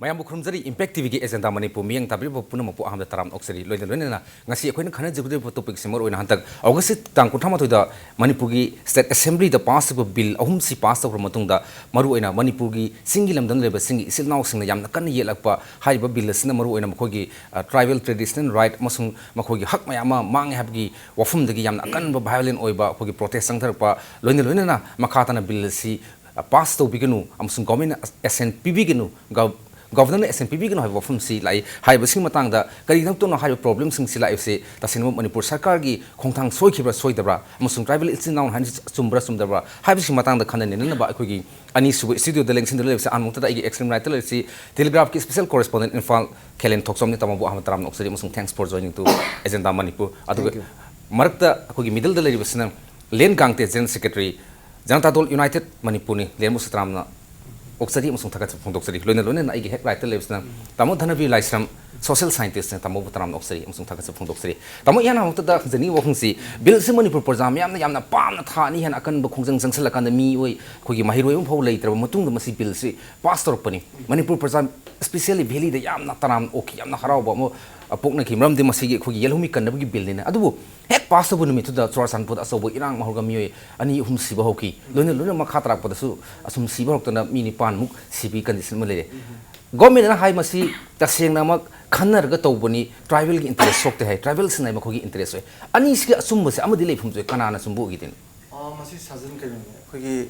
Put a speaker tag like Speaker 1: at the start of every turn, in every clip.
Speaker 1: mayam bukhrum jari impact TV ki agenda Manipur miyang tabi bo punam po aham da taram oksari loina loina ngasi akhoi na khana jigde topic simor oina hantak august tang kuthama thoida Manipur gi state assembly da pass bill ahum si pass tor matung da maru oina Manipur gi singi lamdang leba singi isil naw sing yamna kan yelakpa haiba bill sina maru oina makho gi tribal traditional right masung makho gi hak mayama mang hab gi wafum dagi yamna kan ba violent oiba akho gi protest sang tharpa loina loina na makha tana bill si pass to bigenu amsung government SNPB genu Governor SNPB can have from sea like high basing matanga, Karinam to no high problems in Sila FC, Tasin Manipur Sakargi, Kongtang Soikibra Soidabra, Musum tribal it's now hands Sumbra Sumdabra, high basing matanga Kanan in the Bakugi, Anis studio the links in the lives and Mutata extreme writer, see Telegraph special correspondent in Fall Kellen talks on the Tamabu Hamatram Oxley Musum. Thanks for joining to Agenda Manipur. Markta Kugi middle the lady was Len Gangte General Secretary, Janatadol United Manipuni, Lemusatramna. Oksari musung thakat phung doksari loina loina na igi hek writer lives na tamo dhanavi laisram social scientist na tamo butaram oksari musung thakat phung doksari tamo yana hota da jani wa phungsi bill se Manipur program yamna pam na thani han akan ba khungjang jangsal kan da mi oi khogi mahiroi um phau leitra matung da masi bill se pastor pani Manipur program especially valley da yamna taram oki yamna harau ba mo apok na kimram de masi gi khogi yelhumi kan da gi bill ni na adubu hek pastor bu numit da chorsan put aso bo irang mahurga mi oi ani hum siba hoki loina loina makha trak pa da su asum siba hok na mi ni pan muk sibi condition ma le government na hai masi taseng na mak khannar ga tawbani tribal gi interest sokte hai tribal sinai ma khogi interest oi ani isi asum base amadi leifum joi kanana sumbu gi tin
Speaker 2: masi sajan kai khogi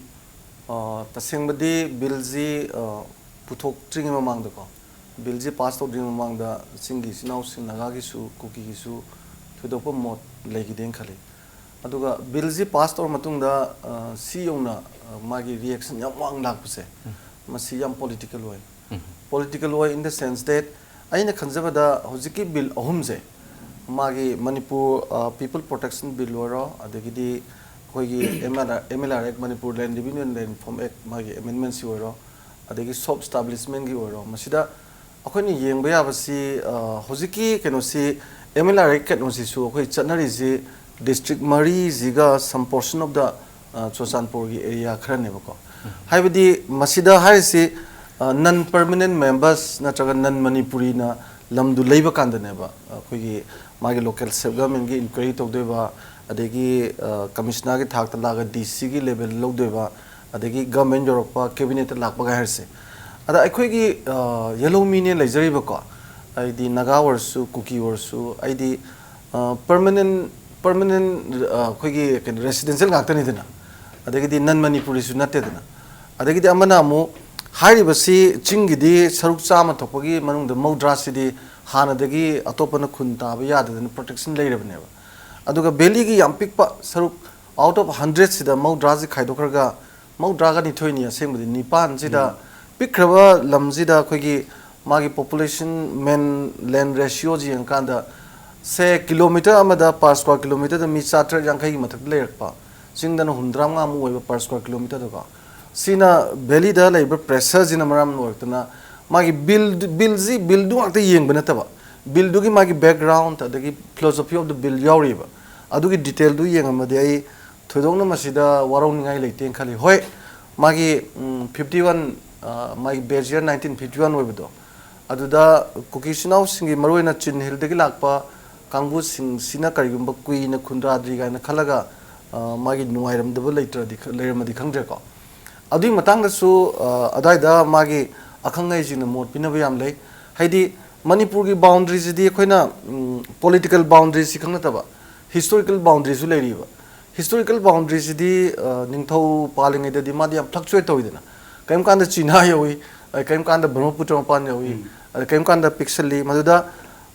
Speaker 2: taseng badi bill ji puthok tring ma mang da ko bill ji pass to ding mang da singi sinau sing naga gi su kuki gi su thudop mot legi den khali aduga bill ji pass to matung da si yongna magi reaction yam wang lak puse masi yam political way in the sense that aina khanjabada hojiki bill ahumje magi Manipur people protection bill waro adagidi hoigi MLR Act Manipur Land Revenue and Land Reform Act magi amendments waro adagi shop establishment gi waro masida akhoni yengba yabasi hojiki kenosi MLR Act kenosi su khoi chanari ji district mari jiga some portion of the Chosanpur gi area khrane bako haibadi masida haisi non permanent members natraga non Manipuri na lamdu leiba kandane ba khogi magi local self government gi inquiry togdeba adegi commissioner gi thak talaga DC gi level logdeba adegi government jorokpa cabinet lakpa ga herse ada khogi yellow mine leijari ba ko aidi naga warsu kuki warsu aidi permanent khogi residential gaktani dina adegi non Manipuri su natte dina adegi amana mu Haribasi Chingidi Saruk Sama Topagi Manung the Modra City Hanadagi Atopana Kunta Yad and protection later never. Aduga Beligi Yampikpa Saruk out of hundreds the Modrazi Kaidokarga Modraga Nitonia same with Nipan Zida Pikrava Lamzida Kogi Magi population men land ratio and Kanda say kilometer amada per square kilometer the Misatra Yankai Matak Lerpa Sing than Hundrama move per square kilometer to go. Sina belly da labor pressures in a maram work na magi buildu akta yeng benataba buildugi magi background adagi philosophy of the bill yawriba adugi detail du yeng amade ai thodongna masida warong ngai leiteng khali hoi magi 51 magi batch year 1951 oibedo aduda kukisinaw singi maroina chin hill degi lakpa kangbu sing sina karigumba kuina khundra adri ga na khalaga magi nuairam deba laitra di lermadi khangdre ko Adi matang da su adai da magi akhangai jina mot pinaba yam lei haidi Manipur gi boundaries di khoina political boundaries sikhang taba historical boundaries su lei ba historical boundaries di ningthau palingai da di madi am fluctuate toidena kaim kan da China yawi kaim kan da Brahmaputra pan yawi kaim kan da pixelli maduda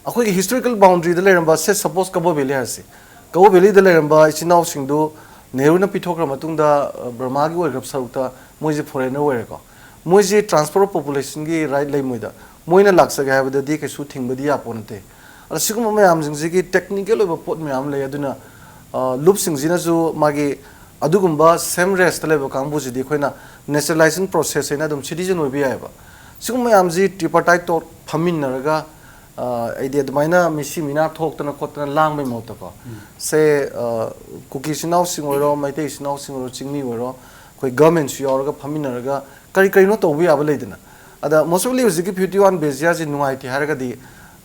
Speaker 2: akhoi gi historical boundary da leiramba se suppose Kabo Valley hase Kabo Valley da leiramba isinau singdu Nehru na pitokra matungda Burma gi oigrap sarukta moiji foreigner oireko moiji transfer of population gi right lai moida moina laksa ga habada di kesu thingbadi aponte ala sigum mayam jingji gi technical oba pot mayam lai aduna loop singjina ju magi adugumba same rest level kangbu ji di khoina naturalization process ina dum citizen obi aiba sigum mayam ji tripartite to phamin naraga idea dmaina misi mina thoktana khotna langmai mota ko se kuki sinau singoro maite sinau singoro chingmi woro koi government su yorga phaminaraga kari kari no to bi aba leidana ada mostly hujiki 51 bezia ji nuai ti har ga di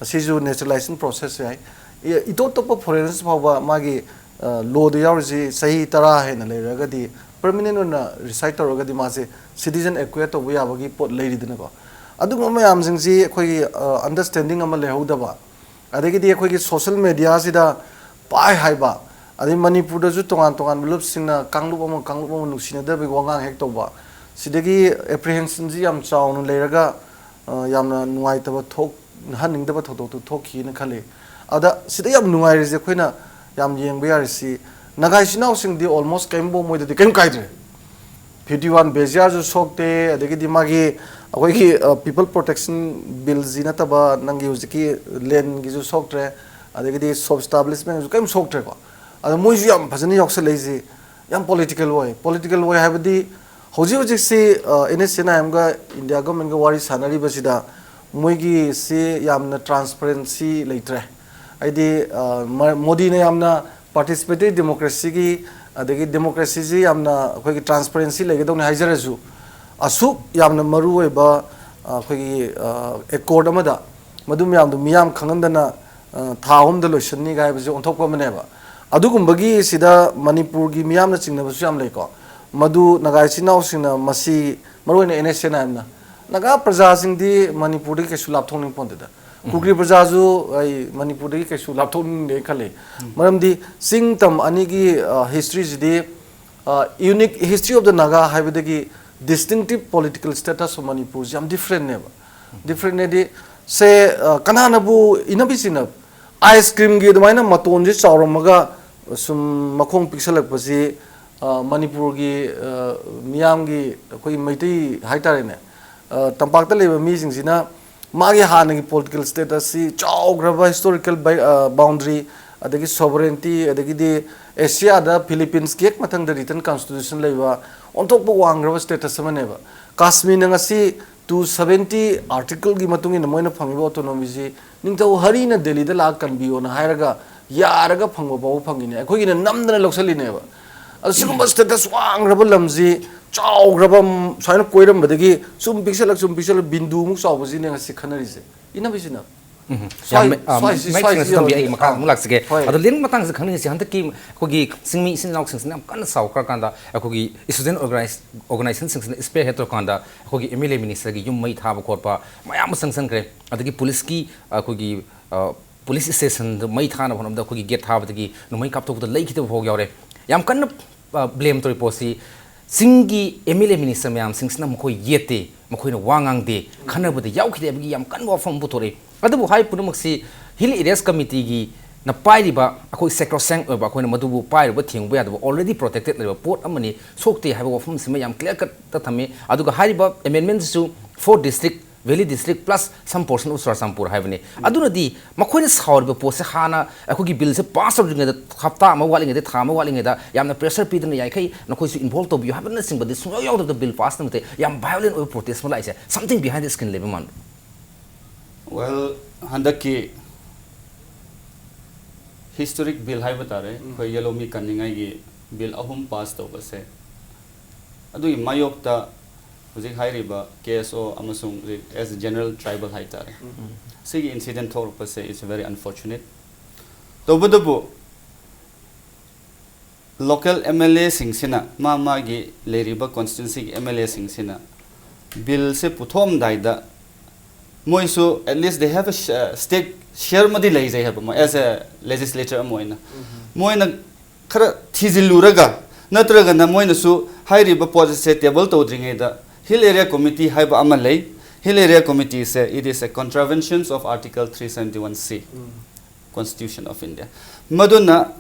Speaker 2: siju naturalization process ai ito to foreigners phawa magi law de yaw ji sahi tara he na le ra ga di permanent na reside tor ga di ma se citizen acquire to ya bagi pot le ri dina ko adu ma yam jing ji khoi understanding ama le hoda ba adagi di khoi social media sida pai hai ba adi manipur da ju tongan tongan lup singna kanglup ama nusina da bi wangang hek to ba sidagi apprehension ji yam chaw nu le ra yamna nuai ta ba thok haning da ba thok to thok khi na khale ada sida yam nuai re je khoina yam yeng ba yar si nagai sinau sing di almost kaimbo moi da kem kai de 51 bezia ju sokte adagi di magi akoi ki people protection bill zina ta ba nangi uziki len gi ju soktre adagi di sub establishment ju kem soktre ko ada moi ju yam phajani yok se leji yam political way habdi hoji hoji si nsna am ga india government ga wari sanari basida moi gi si yamna transparency leitre aidi modi ne yamna participatory democracy gi adagi democracy ji yamna khoi transparency lege dong haijara ju asu yamna maru oi ba khoi accord amada madum yam du miyam khangandana thahom da loisani gai ba ju onthok pa mane ba adugumbagi sida manipur gi miyam na chingna ba su yam leiko madu nagai sinau singna masi maru ne nsna amna naga praja sing di manipur gi kesu lap thongning pon da kugri praja ju ai manipur gi kesu lap thong ne khale maram di sing tam ani gi history ji di unique history of the naga haibadagi distinctive political status of manipur jam different ne di se kanana bu inabi sinab ice cream gi dumaina maton ji chawramaga sum makhong pixelak pasi manipur gi miyam gi koi maitai haitare ne tampak ta leba mi sing sina magi hanagi political status si chawgraba historical boundary adagi sovereignty adagi di asia da philippines kek mathang da written constitution leba ontok bo wangraba status maneba kashmir na ngasi 270 article gi matung in moina phangiba autonomy ji ningtau hari na delhi da la kan biyo na hairaga yaraga phangba baw phangine akhoi gi namdana loksali neba asigumba status wangraba lamji chawgraba saina koiram badagi sum pixel bindu mu chawbaji ne ngasi khanari je ina bisina
Speaker 1: mulak sige ado ling matang se khangni si hantak ki khogi singmi sin nok sing nam kan saw kar kanda khogi student organization sing spear head kanda khogi mla minister gi yum mai thaba khotpa mayam sang kre adagi police ki khogi police station mai thana phonam da khogi gate thaba dagi no mai kap to da lei khite phog yore yam kan blame to posi singi mla minister mayam sing nam khoi yete mkhoi na wangang de khana bud yaw khite bi yam kan wa phom butore adu hai punumaksi hill areas committee gi na pairiba akoi sacrosanct oba akoi na madubu pairiba thingba yadu already protected leba port amani sokte haiba wafum sima yam clear cut ta thame aduga hariba amendments to 4 district valley district plus some portion of sarasampur haibani aduna di makhoi na saurba pose hana akoi gi bill se pass of ringa hafta ma walinga de thama walinga da yamna pressure pidna yai kai na khoi su involved to you have nothing but this yaw of the bill pass namte yam violent or protest mala ise something behind this can level man.
Speaker 3: Well, handaki historic bill hai batare khoi yellow mi kaningai gi bill ahum pass to base adu i mayok ta hojik hairiba KSO amasung as a general tribal hai tare sigi incident thor pase is very unfortunate to bodabu local MLA singsina ma gi leriba constituency MLA singsina bill se puthom daida Moiso, at least they have a state share madi lazy have as a legislature moina. Moina kara tiziluraga, Natraga na moina su high river policy table to drink the Hill Area Committee have amalay. Hill Area Committee say it is a contraventions of Article 371C Constitution of India. Madonna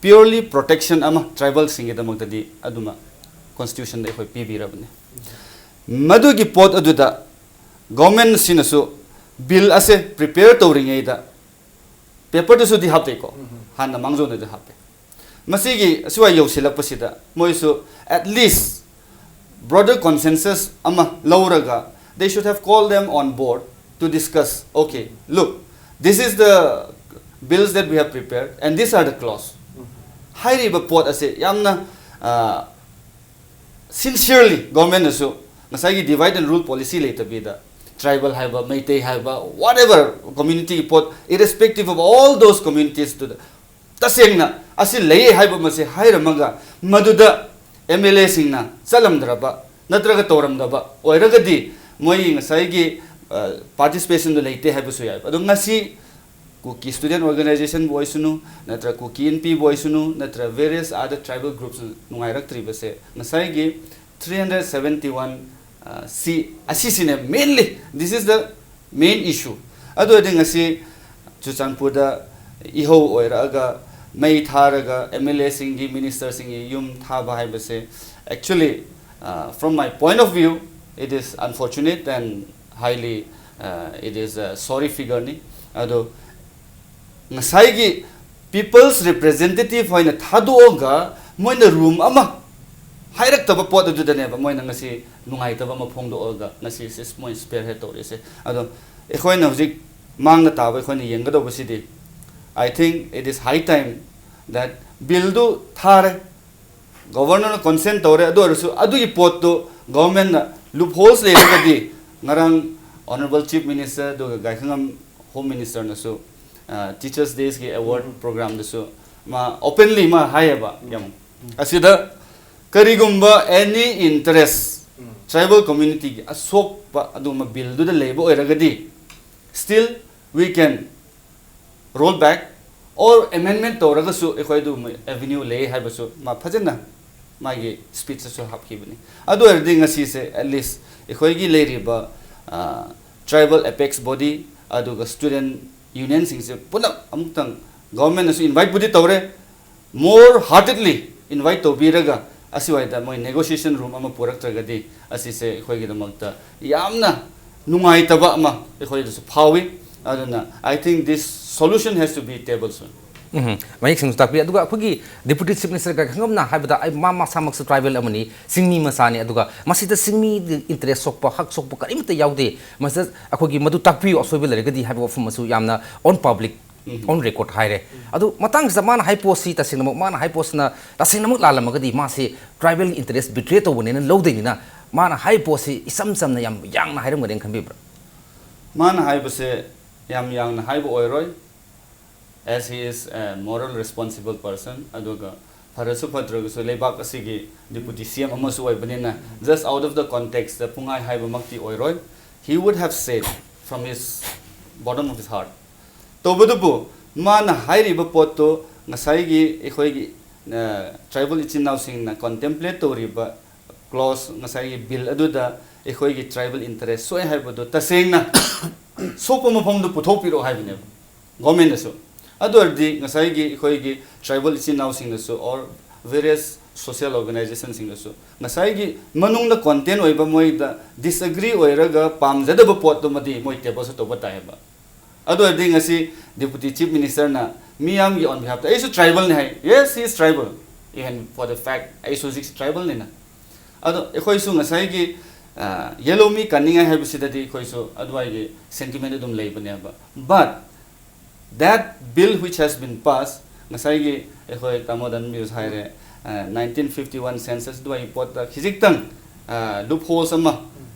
Speaker 3: purely protection ama tribal singed among the aduma constitution they PB rabne. Madugi pot aduda government sinasu bill ase prepare to ring da paper to di hapte ko han mangzo ne hape masigi suwa yosilak pasida moisu at least broader consensus ama lauraga they should have called them on board to discuss okay look this is the bills that we have prepared and these are the clause high river port ase yamna sincerely government asu masagi divide and rule policy later be the tribal haiba, Meitei haiba, whatever community pot, irrespective of all those communities to the tasengna asi lei haiba mase hairamaga maduda MLA singna salamdraba natraga toramdaba oiragadi moi ngasai gi participation do leite haiba su yai adu ngasi Kuki student organization voice nu natra Kuki NP voice nu natra various other tribal groups nungairak tribase ngasai gi 371 C asisine mainly this is the main issue adu adi ngasi Chuchangpur da iho oiraga mai tharaga MLA singi minister singi yum thaba haibase actually from my point of view it is unfortunate and highly it is a sorry figure ni ado ngasai gi people's representative hoina thadoga moina room ama hairak taba pot adu da neba moina ngasi nungai taba ma phongdo oga ngasi sis moi spearhead tori se ado ekhoina hojik mangna taba ekhoina yengado basidi I think it is high time that bill do thare governor consent tore adu arsu adu gi pot to government na loopholes le gadi ngarang honorable chief minister do gakhangam home minister na so teachers days ki award program da so ma openly ma hayaba yam asida karigumba any interest tribal community gi asok pa adu ma bill do da lebo oiragadi still we can roll back or amendment toraga su ekhoi du avenue lay haibasu ma phajana magi speech su hapkibani adu erdi ngasi se at least ekhoi gi leiriba tribal apex body adu ga student union sing se puna amtang government su invite budi tawre more heartedly invite to biraga asiwai da moi negotiation room ama purak tragadi asi se ekhoi gi damakta yamna nungai taba ama ekhoi du su phawi aduna I think this solution has to be tabled soon
Speaker 1: mayik sing takpi aduga khogi deputy chief minister ka khangam na haibada ai mama samak su tribal amani singmi masani aduga masida singmi interest sokpa hak sokpa karimta yaude masa akhogi madu takpi osoibe lergadi haiba ofum masu yamna on public on record haire adu matang zaman high post si tasingna mana high post na tasingna muk lalamagadi ma se tribal interest betray to bonena lodeni na mana high post si isam samna yam yang na hairam gaden khambi bra
Speaker 3: mana haibase yam yang na haibo oiroi as he is a moral responsible person aduga pharasu phatragu so lebak asigi deputy CM amasu oibanina just out of the context the pungai haiba makti oiroi he would have said from his bottom of his heart tobudubu mana hairiba potto ngasai gi ekhoi gi tribal ichinau sing na contemplate toriba clause ngasai gi bill aduda ekhoi gi tribal interest so haibado tasengna sopa mafam du puthopiro haibine government so adordi ngasai gi ekhoi gi tribal ichinau sing so or various social organizations sing so ngasai gi manung na content oiba moi da disagree oiraga pamjada ba pot do madi moi table so to batai ba adordi ngasi deputy chief minister na miyam gi on behalf ai so tribal ne hai yes he is tribal even for the fact ai so six tribal ne na ado ekhoi su ngasai gi yellow me kaninga have sidadi khoiso adwai ge sentiment dum lei bane ba but that bill which has been passed ngasai ge ekhoi tamodan news haire 1951 census dwai pot da khijiktang loophole sama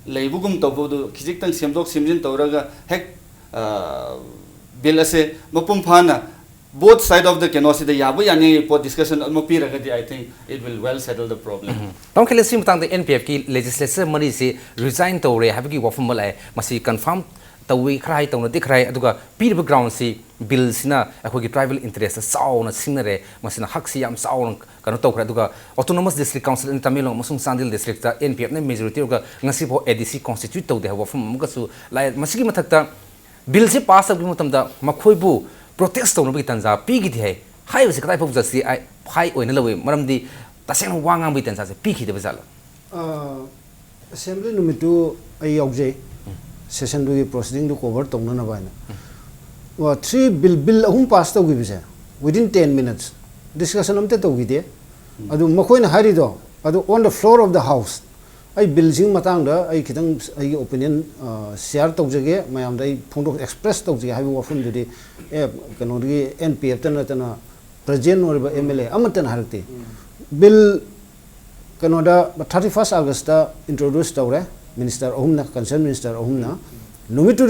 Speaker 3: leibugum tobodu khijiktang semdok simjin toraga hek bill ase mapum phana both side of the canosi the yabu yani pot discussion almopi ragadi I think it will well settle the problem
Speaker 1: tong khele sim tang the NPF ki legislature mari se resign to re habiki wafum malai masi confirm tawi khrai tong na dikrai aduga pir ground si bill sina akhogi tribal interest sauna sinare masina haksi yam sauna kanu to khra aduga autonomous district council in Tamil masung Sandil district ta NPF ne majority ga ngasi bo ADC constitute to de wafum mugasu lai masigi mathakta bill se pass ab mutam da makhoi bu protest to no bi tanza pi gi the hai se kai phu jasi ai phai oina lawe maram di taseng wangang bi tanza se pi gi de bazala
Speaker 4: assembly numitu ai yokje session du proceeding du cover tong na ba na wa 3 bill ahum pass to gi bisa within 10 minutes discussion amte to gi de adu makhoi na hari do adu on the floor of the house ai bill jing matang da ai kitang ai opinion share to jage mayam dai phongdok express to jage hai wa from de kano ri NPF tana present or MLA amatan harti bill kano da 31st August ta introduce tawre minister ohumna concerned minister ohumna numitu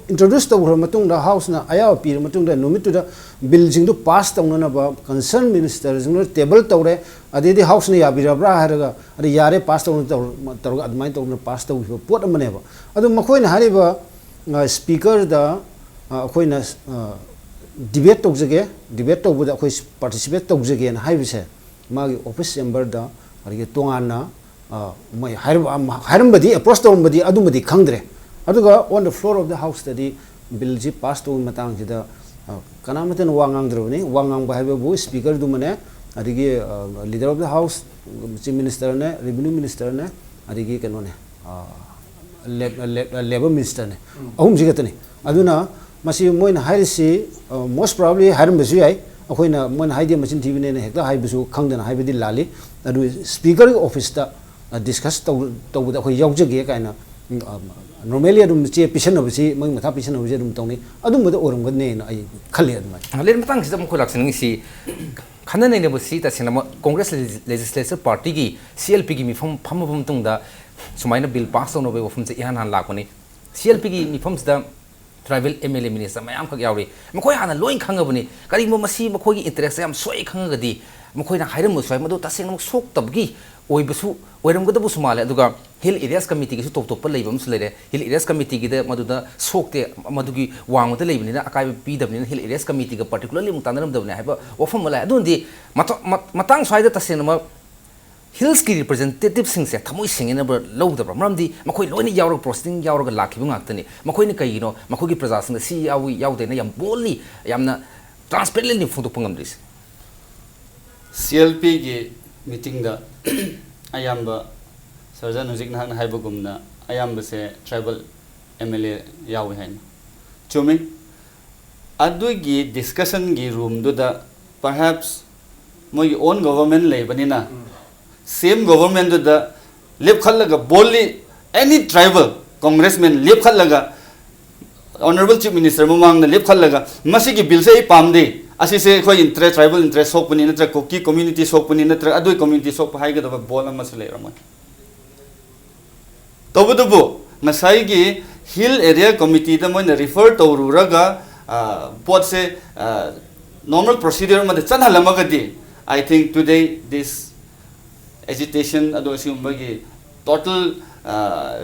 Speaker 4: introduce to matungda house na aya pir matungda numitu da bill jing du pass tawna ba concern minister jing table tawre adi house ni yabira bra haraga adi yare pass tawna taw admai tawna pass taw pot amane ba adu makoi na hari ba speaker da khoi na debate tawjage debate tawbuda khoi participate tawjage na haibise magi office chamber da ari tongana mai hairam badi approach tawmbadi adu madi khangdre aduga on the floor of the house study bill ji passed to matang jida kanamatan wangang drone wangang ba bu speaker du mane adigi leader of the house chief minister ne revenue minister ne adigi kano ne labor minister ne ahum jigatani aduna masi moina hairisi most probably hairam besu ai akoina mon haide machin tv ne hekta haibusu khangdana haibedi lali adu speaker office ta discuss to bu da khoi yaujage kaina normally adum che pisan obisi mang matha pisan obisi adum tongni adum mada oram gadne na ai khali admai
Speaker 1: len matang si mo khulak sing si khana nei ne bosi ta sinama congress legislative party gi clp gi mi pham tung da sumaina bill pass on obe ofum che ihan han lakoni clp gi mi pham da tribal mla minister mayam khak yawi mkhoi hana loin khangabuni kari mo masi mkhoi gi interest yam soi khangagadi mkhoi na hairam mo soi madu taseng mo sok tabgi oibasu oiram gada bu sumale aduga hill areas committee gi su top top leibam su lere hill areas committee gi da maduda sokte madugi wangota leibni na akai pi dabni hill areas committee ga particularly mutanaram dabni haiba ofam mala adundi matang swaida taseng ma hills ki representative sing se thamoi sing ena ber lo da ramdi makhoi loini yawrok processing yawrok lakhi bung aktani makhoi ni kai no makhoi gi praja sing si yawi yawde na yam bolli yamna transparently fudu pangam dis
Speaker 3: CLP gi meeting da ayamba sarjan hujik na haibagumna ayamba se tribal MLA yawi hain chumi adu gi discussion gi room do da perhaps moi own government leibanina same government do da lep khallaga bolli any tribal congressman lep khallaga honorable chief minister mamang na lep khallaga masi gi bill sei pamde asi se khoi interest tribal interest sok pani natra koki community sok pani natra adoi community sok pa haiga da bol ama sele ramon tobudubu ngasai gi hill area committee da moina refer to ruraga pot se normal procedure ma de chanhalama gadi I think today this agitation ado asiumbagi total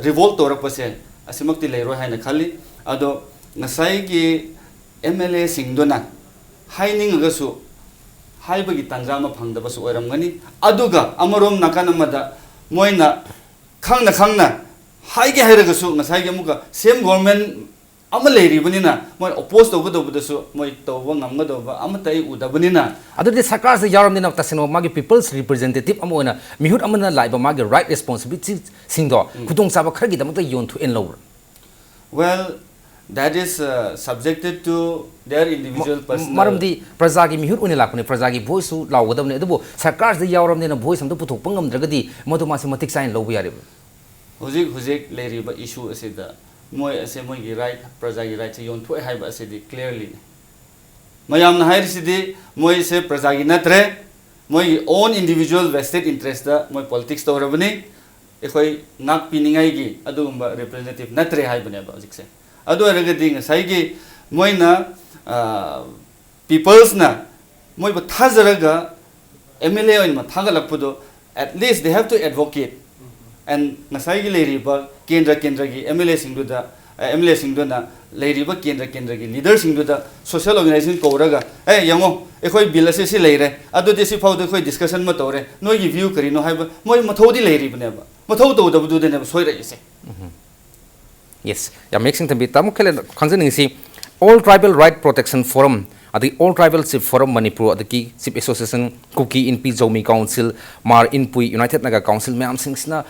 Speaker 3: revolt torakpase asimakti leiro haina khali ado ngasai gi MLA singdona haining agasu haibagi tanjama phangdabasu oiramgani aduga amarom nakanamada moina khangna haige hairagasu ngasai gi amuka same government ama leiribunina moi oppose tawgadabudasu moi tawba ngamgadaba amatai udabunina
Speaker 1: adudi sarkar se yaram dina tasino magi people's representative amona mihut amana laiba magi right responsibility singdo khudong saba khargi damata yon thu en lower
Speaker 3: well that is subjected to their individual personal
Speaker 1: maramdi praja gi mihut uni lakune praja gi voice su lawgadamne adubo sarkar se yaram dina voice amda puthok pangam dragadi modu masi matik sign lobu yare
Speaker 3: hujik leiriba issue asida moi ase moi gi right praja gi right yon thu haiba asidi clearly mayam na hair sidi moi se praja gi natre moi own individual vested interest da moi politics to rabani ekhoi nak piningai gi adumba representative natre haibane ba hujik se adu aragadi ngasai gi moina peoples na moi ba thajaraga MLA on ma thagalakpudo at least they have to advocate and ngasai gi leiriba kendra gi MLA singduda MLA singduna leiriba kendra gi leader singduda social organization koraga yango ekhoi bill ase si leire adu desi phauda khoi discussion ma tore noi gi view kari no haiba moi mathodi leiribne ba mathau to dabudu de ne soi rai se
Speaker 1: yes ya mixing tambi tamukhele khangjening si all tribal right protection forum adi all tribal chief forum manipur adi chief association kuki in pi zomi council mar in pui united naga council myam singsna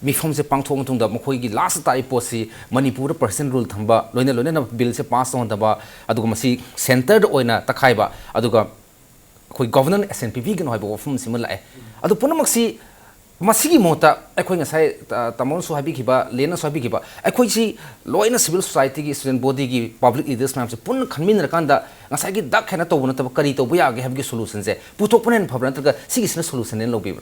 Speaker 1: mifom se pangthong tung da mkhoi gi last tari posi manipur person rule thamba loina na bill se pass on daba aduga masi centered oina takhaiba aduga khoi governor SNPP gi noi bo fum simala adu punamaksi masigi mota akhoi ngasai tamon so habi khiba lena so habi khiba akhoi si loina civil society gi student body gi public leaders mam se pun khanmin rakanda ngasai gi dak khana to buna ta kari to buya gi habgi solution se putok punen phabran ta sigi sina solution en lobi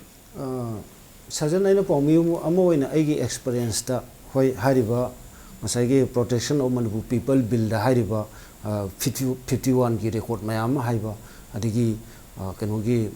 Speaker 4: sajan aina paumi amoina aigi experience ta hoi hariba ꯉꯁꯥꯏꯒꯤ protection of Manipur people bill da hairiba 51 gi record mayam haiba adigi kenogi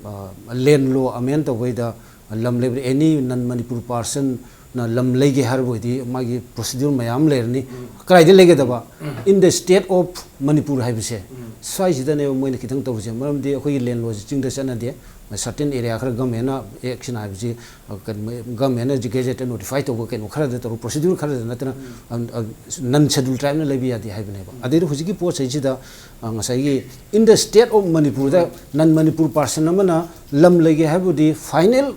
Speaker 4: land law amend tawida lam level any non Manipur person na lam lege harbodi magi procedure mayam lerni krai de lege daba in the state of Manipur haibse sai sida ne moina kitang tawse maram de khoi land law ching da sana de certain area khara government na action haibse government educated notify to ken khara de to procedure khara de natna non schedule tribe na lebi adi haibne ba adi huji ki po sai sida ngasai gi in the state of Manipur da non Manipur person amana lam lege haibodi final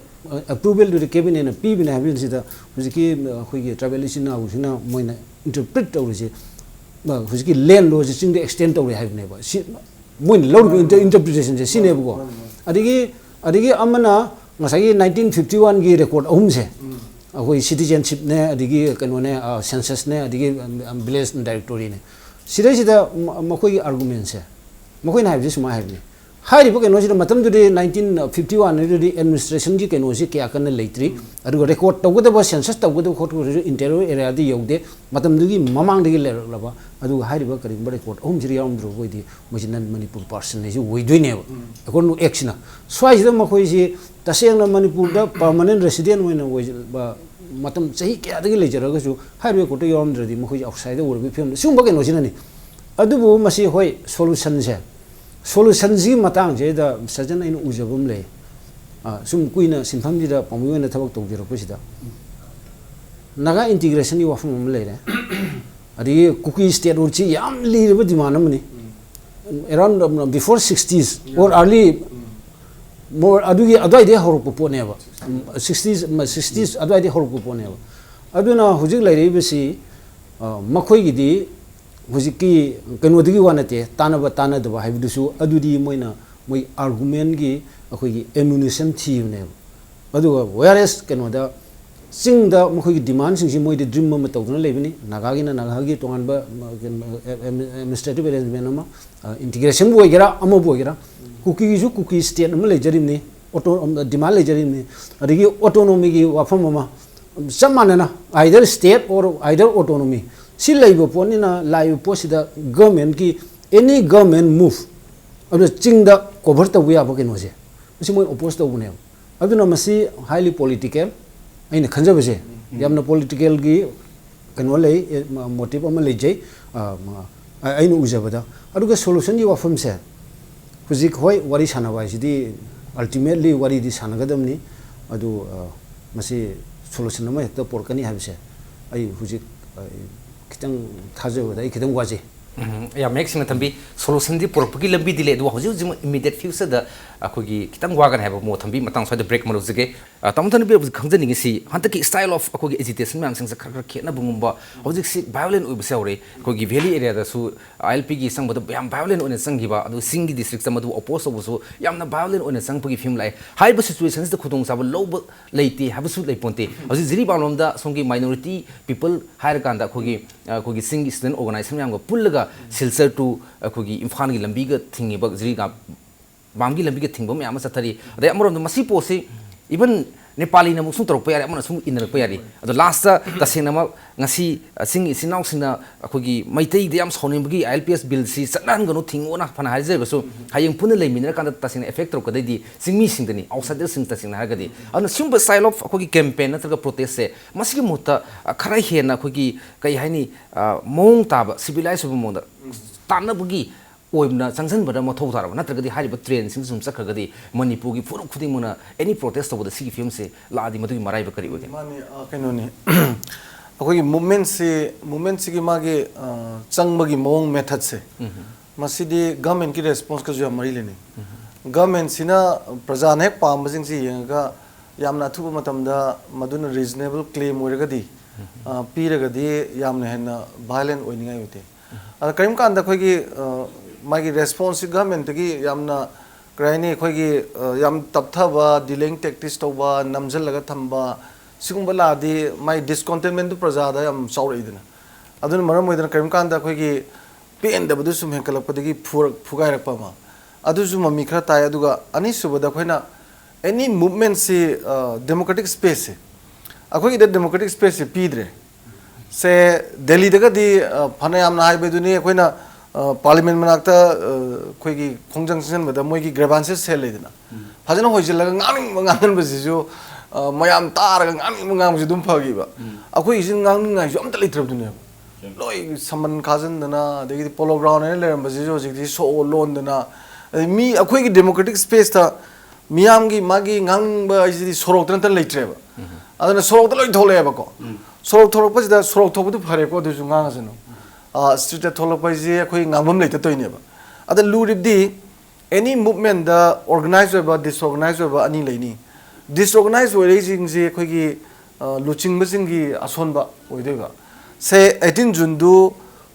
Speaker 4: approval to the cabinet and people have been sida hujiki khoi travel is na usina moina interpret to rise hujiki land law jing the extent to have never moin law interpretation je sine go adigi amana ngasai 1951 gi record ahum se khoi citizenship ne adigi kano ne census ne adigi village directory ne sida makoi argument se makoi na have suma have hari bo keno sida matam dudi 1951 dudi administration gi keno si kya kan leitri adu record tawgada ba census tawgada khot interior area di yogde matam dugi mamang digi lerlaba adu hari ba kari ba record om jiri am dro goidi mojinan Manipur person ne ji woidoi ne akon action swai sida makoi si taseng na Manipur da permanent resident hoina ba matam sahi kya digi lejaraga su hari ko to yom dradi makoi outside the world film sum ba keno sinani adu bu masi hoi solution se solution ji matang je da sajana in ujabum le sum kuina sinfam ji da pamu na thabak tog jero posida naga integration yi wafum le re adi cookie state urchi yam li re demand amni around before 60s or early more adugi adai de horok po ne ba 60s adai de horok po ne ba aduna hujik lai re besi makhoi gi di hujiki kanodigi wanate tanaba tanadaba haibusu adudi moina moi argument gi akhoi gi ammunition thib ne adu whereas kanoda singda mkhoi gi demand sing si moi de dream ma tawduna lebini nagagi na nagagi tongan ba administrative arrangement ma integration bo gera amo bo gera cookie ju cookie state ma le jarim ni auto demand le jarim ni adigi autonomy gi wafam ma samana na either state or either autonomy si laibo poni na laibo posida government ki any government move adu chingda cover ta buya ba keno je masi moi oppose to bune adu na masi highly political aina khanja bese yamna political gi keno lei motive ama lei jai aina ujabada adu ga solution ji wafam se hujik hoi wari sana ba sidi ultimately wari di sana gadam ni adu masi solution ma hekta porkani habse ai hujik kitang thajawada kitang waje
Speaker 1: ya maximum tambi solution di porpagi lambi dile do hoju jim immediate future da akogi kitang wagan haba mo tambi matang sa de break maro jige tamtan bi khangjani ngi si hantaki style of akogi agitation mang sang khar khar khena bungumba hoju si violent oi bisawre akogi valley area da su ILP gi sang bodo yam violent one sang giba adu singi district samadu oppose obusu yamna violent one sang pagi film lai high situations da khudong sab low leiti habusu lei ponte hoju jiri balom da songi minority people higher kanda akogi singi student organization yang pullaga silsar to akogi imfan gi lambi ga thingi ba jiri ga bamgi lambi ga thingbo me ama sathari ade amorom masi pose even Nepali na musung torok payari amana sung inar payari ado last ta sing nama ngasi sing sinau singna akogi maitai de am sonim bagi ILPS bill si sanan gano thingona phana haijer gaso hayeng puna lei minra kan ta sing effect torok kadai di singmi singdani outsider sing ta sing na hagadi ado simple style of akogi campaign na targa protest se masigi mutta khara he na akogi kai haini mong taba civilized bu monda tanna bagi oimna sangsan bada mathau tharaba natragadi hariba train sing sum sakragadi Manipur gi furuk khuding mona any protest to the sigi film se laadi madu marai ba kari ode
Speaker 2: mani kaino ni akoi movement si gi magi changmagi mong method se masidi government ki response ka ju mari leni government sina praja ne pam jing si yenga yamna thu matam da maduna reasonable claim oiragadi piragadi yamna henna violent oiningai yote ala karim kan da khoi gi magi response government gi yamna kraini khoi gi yam tapthaba delaying tactics toba namjal laga thamba sigumba ladi mai discontentment du prajada yam sauri idina adun maram moidana karim kan da khoi gi pen da budu sum henkalak padagi fugai rakpa ma adu ju mami khra tai aduga ani subada khoina any movement si democratic space akhoi gi democratic space pidre से Delhi दगदी फने यामना highway दुनी Koyna parliament मनाक्ता कोइगी खोंजंग सिन बदा मोइगी grievances cell लेदना फजना होइजिलगा ngang ngang बसिजो मयाम तारगा ngang ngang बसि दुम फगिबा अखोइ इसिन ngang ngang जो अमत लेत्रब दुनी लोइ समन खाजन दना देगी पोलो ग्राउंड ने लेरम बसिजो जिगदि सो लोन दना मी अखोइगी डेमोक्रेटिक स्पेस था मियामगी मागी ngang बा इसिदि सोरोक तन लेत्रबा अदना सोरोक त लोइ थोलेबा को सोरोक थोरपसिदा सोरोक थोबदु फरे को दुजु ngang असनो street थोलपैजे अखोइ ngangbam लेते तोइनेबा अदा लुरिबदि any movement da organized ba disorganized ba ani leini disorganized way jing je khoi gi luching ba jing gi ason ba oidoi ba se 18 june du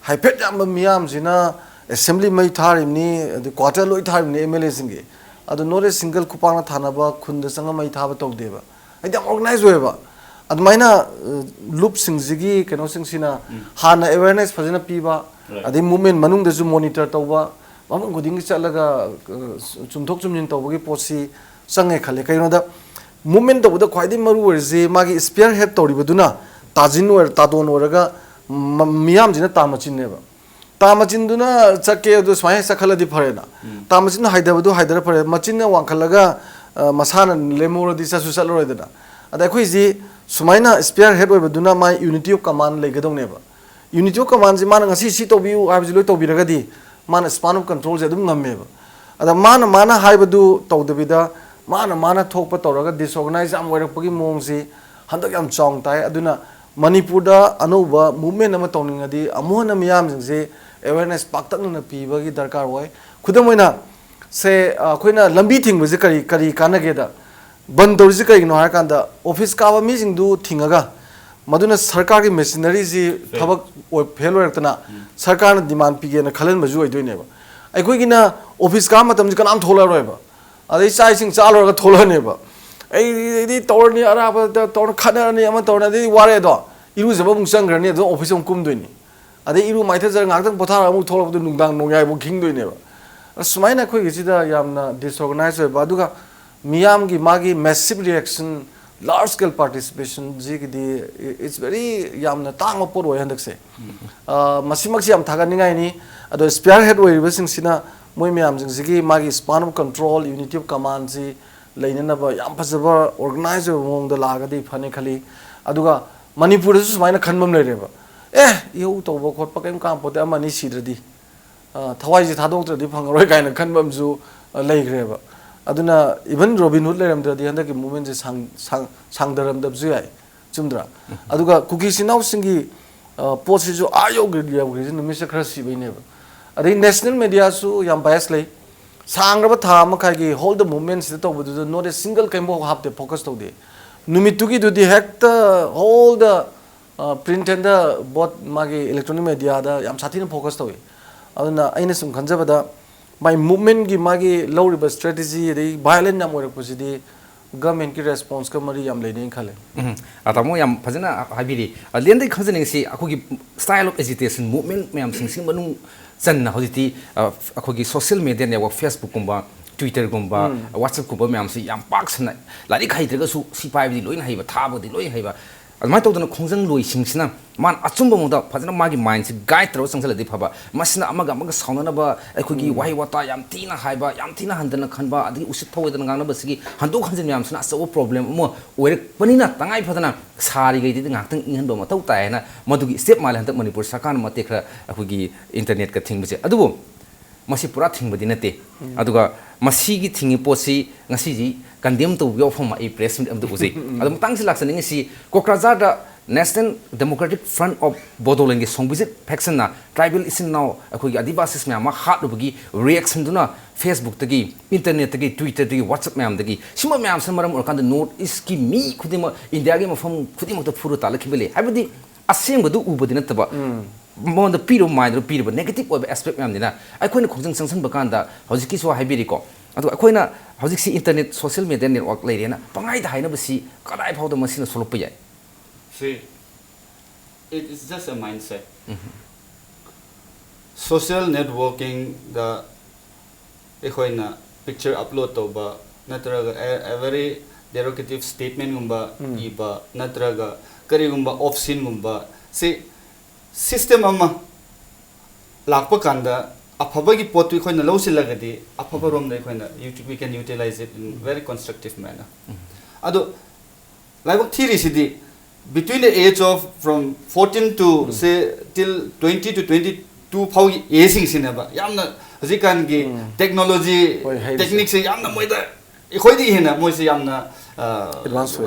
Speaker 2: haipet yam miyam jina assembly mai tharim ni the quarter loi tharim ni mla jing gi adu no re single kupang na thana ba khun da sanga mai thaba tok de ba ai da organized way ba adu maina loop sing jigi keno sing sina hana awareness phajana pi ba adi movement manung da ju monitor to ba mamang goding chalaga chumthok chumjin tawbagi posi sangai khale kainoda movement tawda khwaidi maru werje magi spear head tawribaduna tajin wer tadon weraga miyam jina tamachin neba tamachin duna chake du swai sakhala di pharena tamachin haidabadu haidara phare machin wangkhalaga masana lemora di sa susal roidana ada khoi ji sumaina spear head webaduna mai unity of command legadong neba unity of command ji mana ngasi si tobiu abji loi tobiraga di mana span of control je dum ngammeba ada mana haibadu tawdabida mana thokpa tawraga disorganize am warakpagi mongsi handak yam chong tai aduna manipur da anuba movement ama tawningadi amona miyam jingse awareness paktakna pibagi darkar hoi khudamoina se khoina lambi thingbaje kari kanage da bandorji kai no harakanda office ka mi jingdu thingaga maduna sarkar ki machinery ji thabak fail hoiratna sarkar na demand pige na khalen baju oidoi neba aikoi gina office ka matam ji kanam thola roiba adai sai sing chalo ga thola neba ai di torni ara ba tor khana ni ama torna di ware do iru jaba mung sang grani do office um kum doini adai iru maitha jar ngak tang pothara mu thola bu nungdang nongyai bu king doi neba sumaina khoi gi sida yamna disorganized ba duga miyam gi magi massive reaction large scale participation jigdi it's very yamna tang opor oi handak se masimak si am thaga ningai ni ado spearhead oi basing sina moi miyam jing jigi magi span of control unity of command ji leina ba yam phajaba organize mong da lagadi phane khali aduga manipur su sumaina khanbam leireba eu to bo khot pa kem kam pote amani sidradi thawai ji thadok tradi phangaroi kaina khanbam ju leigreba aduna even Robin Hood leram da handa ki movement je sang daram da ju ai chumdra aduga cookie sinau singi post ju ayo gri numisa khara si baine ba adai national media su yam bias lei sangraba tha ma khai gi hold the movement se to bu not a single kind of have the focus to de numitugi du di hack the all the print and the both magi electronic media da yam sathi na focus to aduna aina sum khanjaba da my movement gi magi low river strategy de violent nam work posidi government ki response ka mari yam leine khale
Speaker 1: atamo yam phajana habiri len dai khajani si akhogi style of agitation movement mayam sing manung chan na hojiti akhogi social media network Facebook kumba Twitter kumba WhatsApp kumba mayam si yam pak sana lari khai draga su si pai di loin haiba thaba di loi haiba admai to dana khongjang loi singsina man achumba moda phajana magi mind si guide tro sangsala di phaba masina amaga sauna ba akhogi wai wata yam tina haiba yam tina handana khanba adi usit thoi dana ngana basigi handok khanjin yam sna so problem mo oire panina tangai phadana sari gai di ngaktang inhan ba matau tai na madugi step mal handak manipur sakan mate khra akhogi internet ka thing base adubo masi pura thing badi nate aduga masigi thingi posi ngasi ji condemn to yo from a press am to uzi adum tangsi laksaning si Kokrajhar da National Democratic Front of Bodoland ge songbijit faction na tribal isin now akoi adivasis me ma hat ubagi reaction duna Facebook tagi internet tagi Twitter tagi WhatsApp me am tagi sima me am samaram or kan note is ki mi khudima India ge mafam khudima to furu tala khibele habidi asem badu ubadi nataba mon the piro mind the piro negative aspect me am dina akoi na khojang sangsan bakanda hojiki so habiri ko adu akoi na hojik si internet social media network leirena pangai da haina basi kadai phau da masina solop yai
Speaker 3: see it is just a mindset social networking the ekhoina picture upload to ba natraga a very derogative statement gumba iba natraga kari gumba off scene gumba से system ama lakpa kanda afabagi potu khoina lawsilagadi afaba rom dai khoina we can utilize it in very constructive manner ado laibak theory sidi between the age of from 14 to say till 20 to 22 phau aging sinaba yamna hajikan gi technology techniques yamna moida ikhoidi hena moise yamna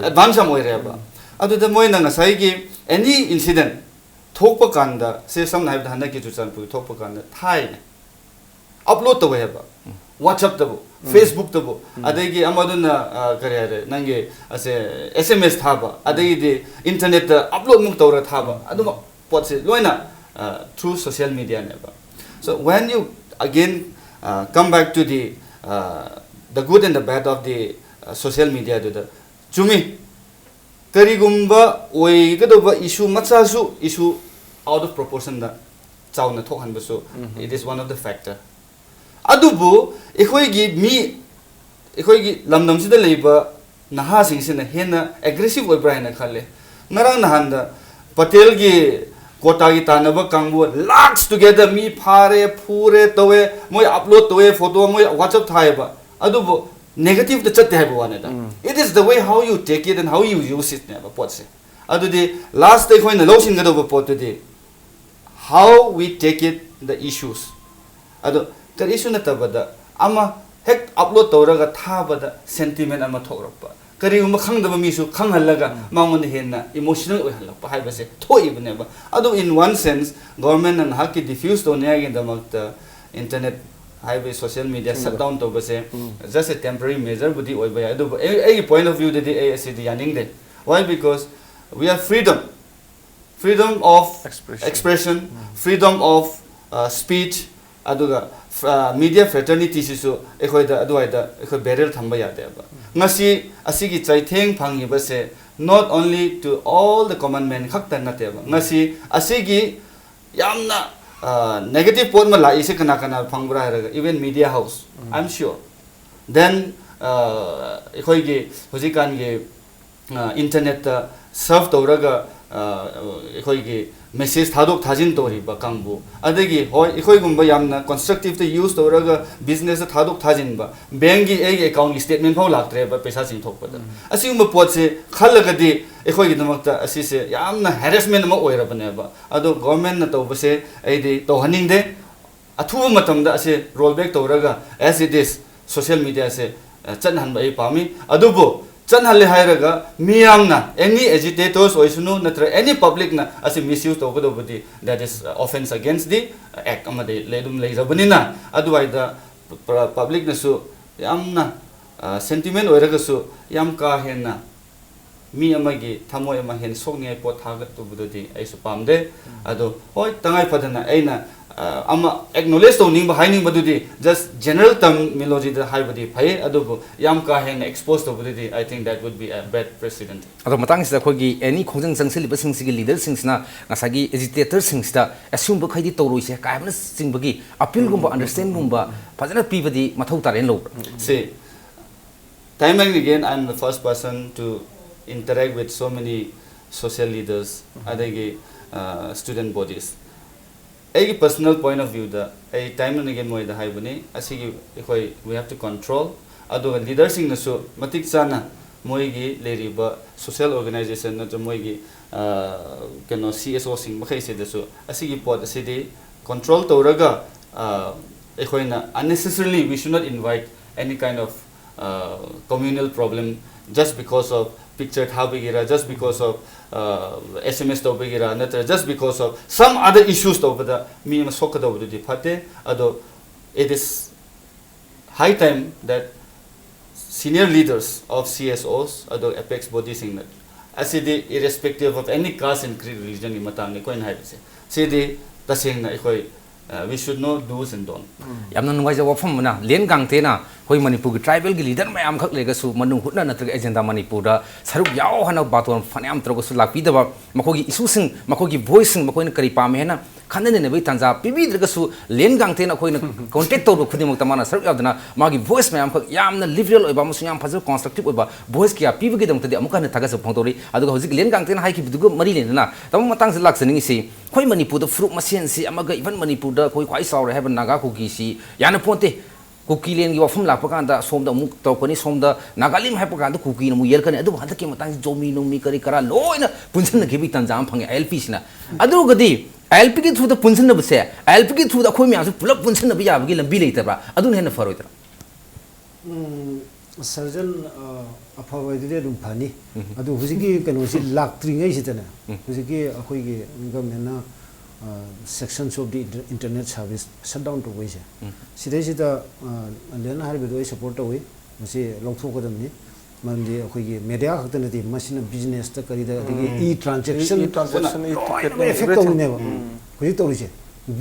Speaker 3: advance moireba ado the moina ngasai gi any incident thokpa kanda se sam naib hana ki chuchan pu thokpa kanda thai upload to weba WhatsApp to Facebook to adagi amaduna kare nange ase SMS thaba adagi de internet upload muk tawra thaba aduma potse loina through social media neba. So when you again come back to the good and the bad of the social media to the chumi karigumba oigadoba issue matsasu issue out of proportion da chawna thokhan basu it is one of the factor adubu ekhoi gi lamdam sida leiba naha sing sina hena aggressive oi brahina khale ngarang nahanda patel gi kota gi tanaba kangbu lakhs together mi phare phure towe moi upload towe photo moi WhatsApp thaiba adubu negative the chatte haiba wane da it is the way how you take it and how you use it neba potse adudi last day khoina losing gado ba pot de how we take it the issues ado the issue na tabada ama hek upload tawraga thabada sentiment ama thograpa kari uma khangdaba mi su khanghalaga mangon henna emotional oi halakpa haibase thoibne ba ado in one sense government and haki diffuse to nya again the internet highway social media shut down to base just a temporary measure budi oi ba ado a point of view de a city yaning de why because we have freedom of expression freedom of speech aduga media fraternity sisu ekhoida aduaida ekhoi barrier thamba yade ba ngasi asigi chaitheng phangi base not only to all the common men khakta nate ba ngasi asigi yamna negative point ma lai se kana phangbra haraga even media house I'm sure then ekhoi gi hojikan gi internet serve tawraga ekhoi gi message thadok thajin tori ba kangbu adagi hoi ekhoi gumba yamna constructive to use tawraga business thadok thajin ba bank gi account statement phau laktre ba paisa sing thok pada asingba pot se khalaga di ekhoi gi damakta asi se yamna harassment ma oira bane ba ado government na to base ai di to haning de athu matam da ase rollback tawraga as it is social media se chanhan ba ai pami adubo chanhalle hairaga miyamna any agitators oisunu natra any public na as misuse to godobudi that is offense against the act amade ledum leizabanina aduwaida public na su yamna sentiment oiraga su yam ka henna mi amagi thamoi ama hen sokni pot thagat to budodi ai su pamde ado hoi tangai padana aina ama acknowledge to ning ba haining badudi just general terminology the high body phai adubu yam ka hen exposed to bududi I think that would be a bad precedent
Speaker 1: ado matang sida khogi any khongjang jangsil ba sing sigi leader sing sina ngasagi agitator sing sida assume ba khaidi toroi se kaimna sing bagi appeal gumba understand gumba phajana pibadi mathau taren lo
Speaker 3: see time and again I'm the first person to interact with so many social leaders adagi student bodies a personal point of view the a time and again moi the high bani asigi ekhoi we have to control ado leaders sing na so matik chana moi gi leriba social organization na moi gi kano CSO sing makhai se da so asigi pot asidi control tawraga ekhoi na unnecessarily we should not invite any kind of communal problem just because of picture thabigira just because of SMS tobigira natra just because of some other issues tobada mi ma sokada bududi phate ado it is high time that senior leaders of CSOs ado apex bodies sing that asidi irrespective of any caste and creed religion ni matang ni koin haibse sidi taseng na ikoi we should know do's and don't
Speaker 1: yamna nungai ja wafam na len gang te na hoi manipur gi tribal gi leader mayam khak lega su manung hutna na tra agenda manipur da saruk yaw hana baton phanyam trogo su lakpi da makhogi issue sing makhogi voice sing makoi na kari pam he na ꯈꯟꯅꯅꯕꯒꯤ ꯇꯥꯟꯖꯥ ꯄꯤꯕꯤꯗ꯭ꯔꯒꯁꯨ ꯂꯦꯟ ꯒꯥꯡꯊꯦꯟ ꯑꯩꯈꯣꯏꯅ contact ꯇꯧꯕ ꯈꯨꯗꯤꯡꯃꯛꯇ ꯃꯥꯅ ꯁꯔꯨꯛ ꯌꯥꯎꯗꯅ ꯃꯥꯒꯤ voice ꯃꯌꯥꯝꯈꯛ ꯌꯥꯝꯅ ꯂꯤꯕꯔꯦꯜ ꯑꯣꯏꯕ ꯑꯃꯁꯨꯡ ꯌꯥꯝ ꯐꯖꯕ ꯀꯟꯁꯇ꯭ꯔꯛꯇꯤꯕ ꯑꯣꯏꯕ ꯚꯣꯏꯁ ꯀꯌꯥ ꯄꯤꯕꯒꯤꯗꯃꯛꯇꯗꯤ ꯑꯃꯨꯛ ꯍꯟꯅ ꯊꯥꯒꯠꯆꯕ ꯐꯣꯡꯗꯣꯛꯏ ꯑꯗꯨꯒ ꯍꯧꯖꯤꯛ ꯂꯦꯟ ꯒꯥꯡꯊꯦꯟ ꯍꯥꯏꯈꯤꯕꯗꯨꯒ ꯃꯔꯤ ꯂꯩꯅꯅ ꯇꯥꯃꯣ ꯃꯇꯥꯡꯁꯤꯗ ꯂꯥꯛꯆꯅꯤꯡꯉꯤꯁꯤ ꯑꯩꯈꯣꯏ ꯃꯅꯤꯄꯨꯔꯗ ꯐꯨꯔꯨꯞ ꯃꯁꯦꯟꯁꯤ ꯑꯃꯒ ꯏꯚꯟ ꯃꯅꯤꯄꯨꯔꯗ ꯑꯩꯈꯣꯏ ꯈ꯭ꯋꯥꯏ ꯆꯥꯎꯔꯦ ꯍꯥꯏꯕ ꯅꯥꯒꯥ ꯀꯨꯀꯤꯁꯤ ꯌꯥꯅ ꯄꯣꯟꯇꯦ ꯀꯨꯀꯤ ꯂꯦꯟꯒꯤ ꯋꯥꯐꯝ ꯂꯥꯛꯄ ꯀꯥꯟꯗ ꯁꯣꯝꯗ ꯑꯃꯨꯛ ꯇꯧꯔꯛꯀꯅꯤ ꯁꯣꯝꯗ ꯅꯥꯒꯥꯂꯦꯟ ꯍꯥꯏꯕ ꯀꯥꯟꯗ ꯀꯨꯀꯤꯅ ꯑꯃꯨꯛ ꯌꯦꯜꯂꯛꯀꯅꯤ ꯑꯗꯨꯕꯨ ꯍꯟꯗꯛꯀꯤ ꯃꯇꯥꯡꯁꯤ ꯖꯣꯃꯤ ꯅꯣꯡꯃꯤ ꯀꯔꯤ ꯀꯔꯥ ꯂꯣꯏꯅ ꯄꯨꯟꯁꯤꯟꯅꯈꯤꯕꯒꯤ ꯇꯥꯟꯖꯥ ꯑꯃ ꯐꯪꯉꯦ ILPꯁꯤꯅ ꯑꯗꯨꯒꯗꯤ ILPꯒꯤ ꯊ꯭ꯔꯨꯗ ꯄꯨꯟꯁꯤꯟꯅꯕꯁꯦ ILPꯒꯤ ꯊ꯭ꯔꯨꯗ ꯑꯩꯈꯣꯏ ꯃꯌꯥꯝꯁꯨ ꯄꯨꯂꯞ ꯄꯨꯟꯁꯤꯟꯅꯕ ꯌꯥꯕꯒꯤ ꯂꯝꯕꯤ ꯂꯩꯇꯕ꯭ꯔꯥ ꯑꯗꯨꯅ ꯍꯦꯟꯅ ꯐꯔꯣꯏꯗ꯭ꯔꯥ
Speaker 4: ꯁꯔꯖꯟ ꯑꯐꯕꯗꯨꯗꯤ ꯑꯗꯨꯝ ꯐꯅꯤ ꯑꯗꯨ ꯍꯧꯖꯤꯛꯀꯤ ꯀꯩꯅꯣꯁꯤ ꯂꯥꯛꯇ꯭ꯔꯤꯉꯩꯁꯤꯗꯅꯦ ꯍꯧꯖꯤꯛꯀꯤ ꯑꯩꯈꯣꯏꯒꯤ ꯒꯚꯔꯟꯃꯦꯟꯠꯅ sections of the internet service shut down tawise sidai lena harbado I support tawi masi longthokadamni mandi akhoi media khakta nati masina business ta kari da e transaction
Speaker 2: e ticket
Speaker 4: effect tawi ne hoi tawi che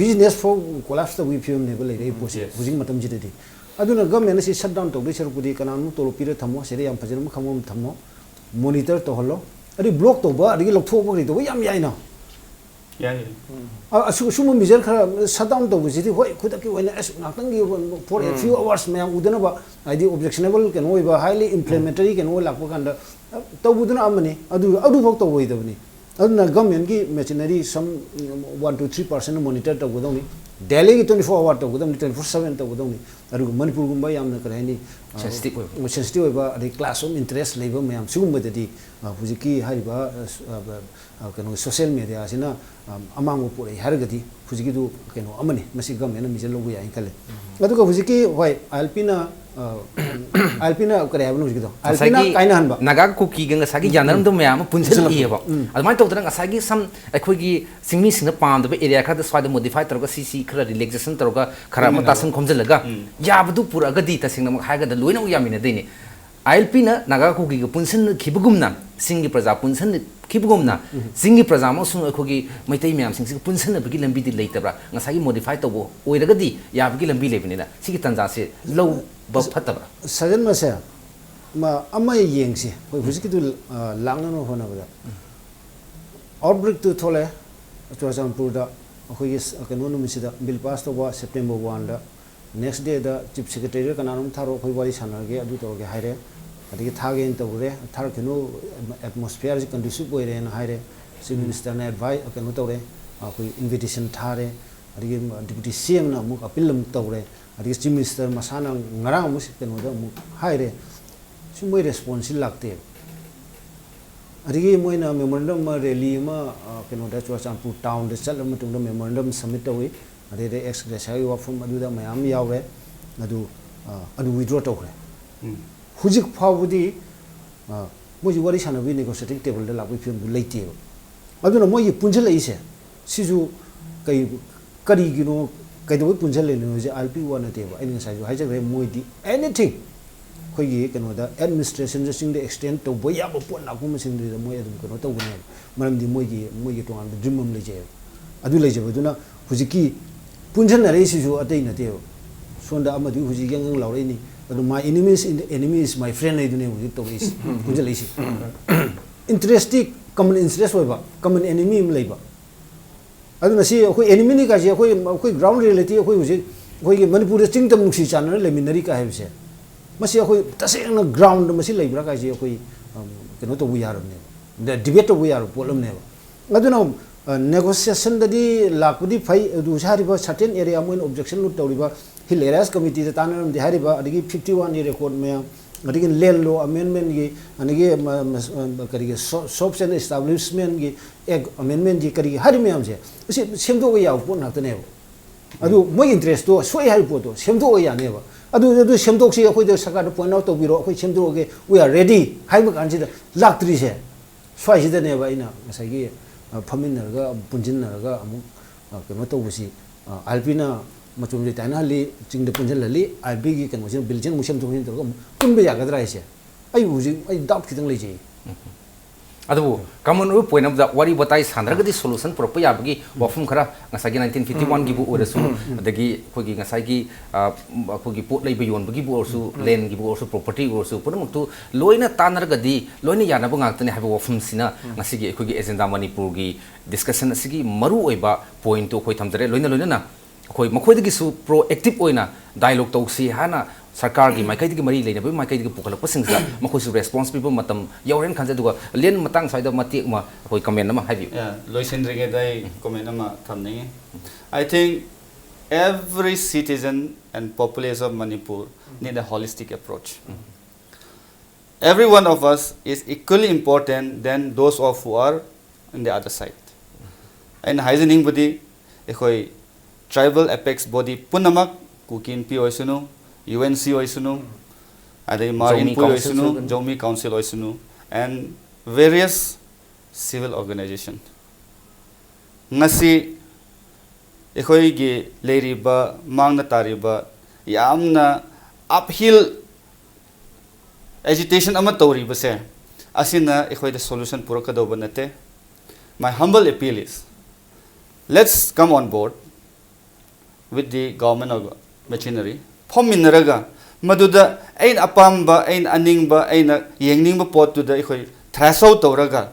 Speaker 4: business for collapse ta we film ne ba lai pose hujing matam jidadi aduna government si shut down tawri sarpudi kananu tolo pira thamo sere yam phajam khamom thamo monitor to holo ari block to ba ari lokthok ba to yam yaina asuma measure khara shutdown to bujidi hoi khudaki oina as nakangi for a few hours me udana ba id objectionable can oi ba highly implementary can oi lakpa kanda to buduna amani adu bok to oi dabni aduna government ki machinery some 1 to 3% monitor to godoni daily 24 hour to godoni 24/7 to godoni adu manipur gumba yamna karani sensitive ba adi class of interest level mayam sugumba dadi hujiki hariba kano social media sina amang pore hargadi hujiki du kano amani masi government na mijel logu ya inkale aduga hujiki hoi alpina kare abnu hujiki do alpina kaina hanba
Speaker 1: naga kuki ga ngasagi janaram do mayam punjal ieba admai tawdana ngasagi sam akhoi singmi singna pam da area khada swada modify targa cc khara relaxation targa khara matasan khomjalaga yabdu puragadi tasingna haiga da loina yamina deini ILP na naga kuki ga punsan khibugumna singi praja punsan khibugumna singi praja ma sung akhoi maitai myam sing punsan bagi lambi di leitabra ngasagi modify tawbo oiragadi yabgi lambi lebinina sigi tanja se low ba phatabra
Speaker 4: sajan ma se ma ama yengsi hoi hujiki du langna no hona ba outbreak tu thole Churachampur da akhoi kanu no misida bill pass to ba September 1 da next day the chief secretary kananum tharo khoi wali sanarge adu toge haire adigi thage in tawre thar kenu atmosphere is conducive oire na haire chief minister na advise kanu tawre khoi invitation thare adigi deputy CM na mu appeal tawre adigi chief minister masana ngarang mu kenu da mu haire sumoi response lakte adigi moina memorandum rally ma kenu da Churachampur town da chal matung da memorandum submit tawi ade ex gratia wafum aduda mayam yawe adu withdraw tawre hujik phawudi moji wari sanabi negotiating table da lakwi film du leite aduna moyi punjal ise siju kai kari gino kai do punjal le no je alp one te ba ani sai ju haja re moidi anything khoi gi kano da administration je sing de extend to boya bo pon la kum sing de moy adum kano to gune maram di moyi to an dream mum le je adu le je baduna hujiki punjan na resi ju atai na teo sonda amadu huji yang laure ni adu my enemy is my friend idune huji to is punjan leisi interesting common interest hoiba common enemy im leiba adu na si khoi enemy ni ka ji khoi ground reality khoi huji khoi gi manipur ching tam nuksi chana le minari ka hebse masi khoi taseng na ground masi leibra ka ji khoi keno to bu yaram ne debate to bu yar problem ne adu na negotiation dadi lakudi phai du hariba certain area moin objection lu tawriba hill areas committee ta tanam di hariba adigi 51 year record me adigi land law amendment gi anigi karige shops and establishment gi ek amendment gi karige hari me amse si semdo ga yaw pon nakne adu moi interest to soi hari po to semdo ga ya ne ba adu semdo si akhoi de sakar point out to biro akhoi semdo ge we are ready haiba kan si laktri se swai si de ne ba ina ngasai gi faminarga punjinarga amu kemo to busi alpina machum je taina li chingde punjin lali albi gi kemo sin biljin musam thongin to kun be yagadra ise ai buji ai doubt khitang leje
Speaker 1: अदबु कमन उ पोइन of the वारी बताई सानरगदि solution पुरप याबगी वफम खरा ngसागी 1951 गी बु ओरसु अदगी खोगी ngसागी खोगी pot लेबि योनबगी बु ओरसु land गी बु ओरसु property ओरसु पुनमक्तु लोइना तानरगदि लोइना यानाबु ngakतने हाबो वफम सिना ngसीगी खोगी एजेंडा मणिपुर गी डिस्कशन असिगी मरु ओइबा पॉइंट तो खोइ थमजरे लोइना लोइना ना खोइ मखोइदगिसु प्रोएक्टिव ओइना डायलॉग तौसी हाना सरकार की माइकई की मरी लेने माइकई की पुखलप मखोई रेस्पॉन्स पीब मतम यौरेन खंजे लेन मतंग साइड मतेक मा कोई कमेंट अमा हाइबि
Speaker 3: लोइसेंद्रिगे दाई कमेंट अमा थमनिंगे I think every citizen and populace of Manipur need a holistic approach. Every one of us is equally important than those of who are on the other side. And hygienic body, ekoi tribal apex body punamak kukin pi oisunu, UNC oisunu, adai Manipur oisunu, Zomi Council oisunu, and various civil organizations. Ngasi ekoi gi leiriba mangna tariba yamna uphill agitation ama tori base asina ekoi the solution purakado banate. My humble appeal is let's come on board with the government of machinery fominaraga maduda ain apamba ain aningba aina yengningba pot to the ekoi thrash out toraga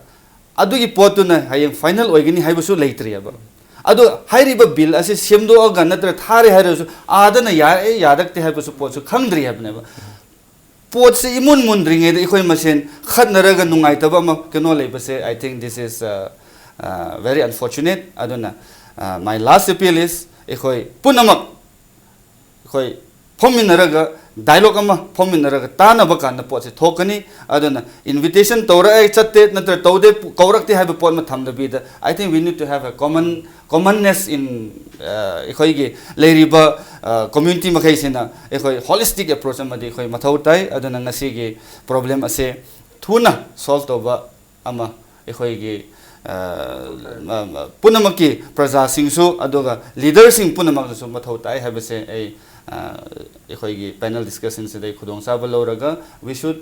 Speaker 3: adugi potuna hayeng final oigini haibusu leitri aba ado hairiba bill ase semdo aga natra thare hairusu adana yadakte haibusu potsu khangdri habne ba pot se imun mundringe de ekoi masen khatnaraga nungaitaba ma keno lebase. I think this is very unfortunate. Aduna my last appeal is ekoi punamak ekoi fominaraga dialogue ama fominaraga tana bakana potse thokani aduna invitation tora ai chatte natra taude kaurakte have pot ma thamda bi da. I think we need to have a commonness in ekoi ge leiriba community makai sina ekoi holistic approach ama de ekoi mathau tai aduna ngasi ge problem ase thuna solve toba ama ekoi ge punamaki praja singsu adoga leader sing punamak su mathau tai habase ai ekoi gi panel discussion se dai khudong sa ba loraga we should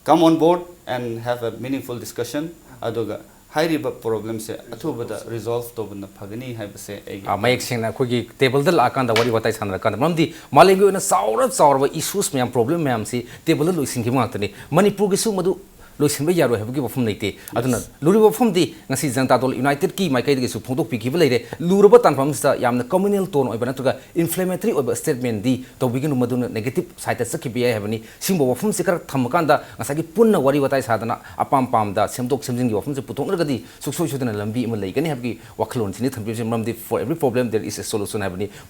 Speaker 3: come on board and have a meaningful discussion adoga hairiba problem se athubada resolve to bna phagani habase ai
Speaker 1: mayek sengna khogi table dal akanda wari watai sanra kan mamdi malengi na saura issues myam problem myam si table lo singki ngakni manipur gi su madu loisinba yaro habgi wafum neite aduna luri wafum di ngasi janata dol united ki maikai gi su phongdok piki leire luruba tanfam sta yamna communal tone oibana tuga inflammatory oiba statement di to bigin maduna negative side sakki bi habani singbo wafum sikar thamkanda ngasagi punna wari watai sadana apam pam da semdok semjing gi wafum se putongragadi suksoi sudana lambi ima leigani habgi wakhlon sini thambi mamdi for every problem there is a solution habani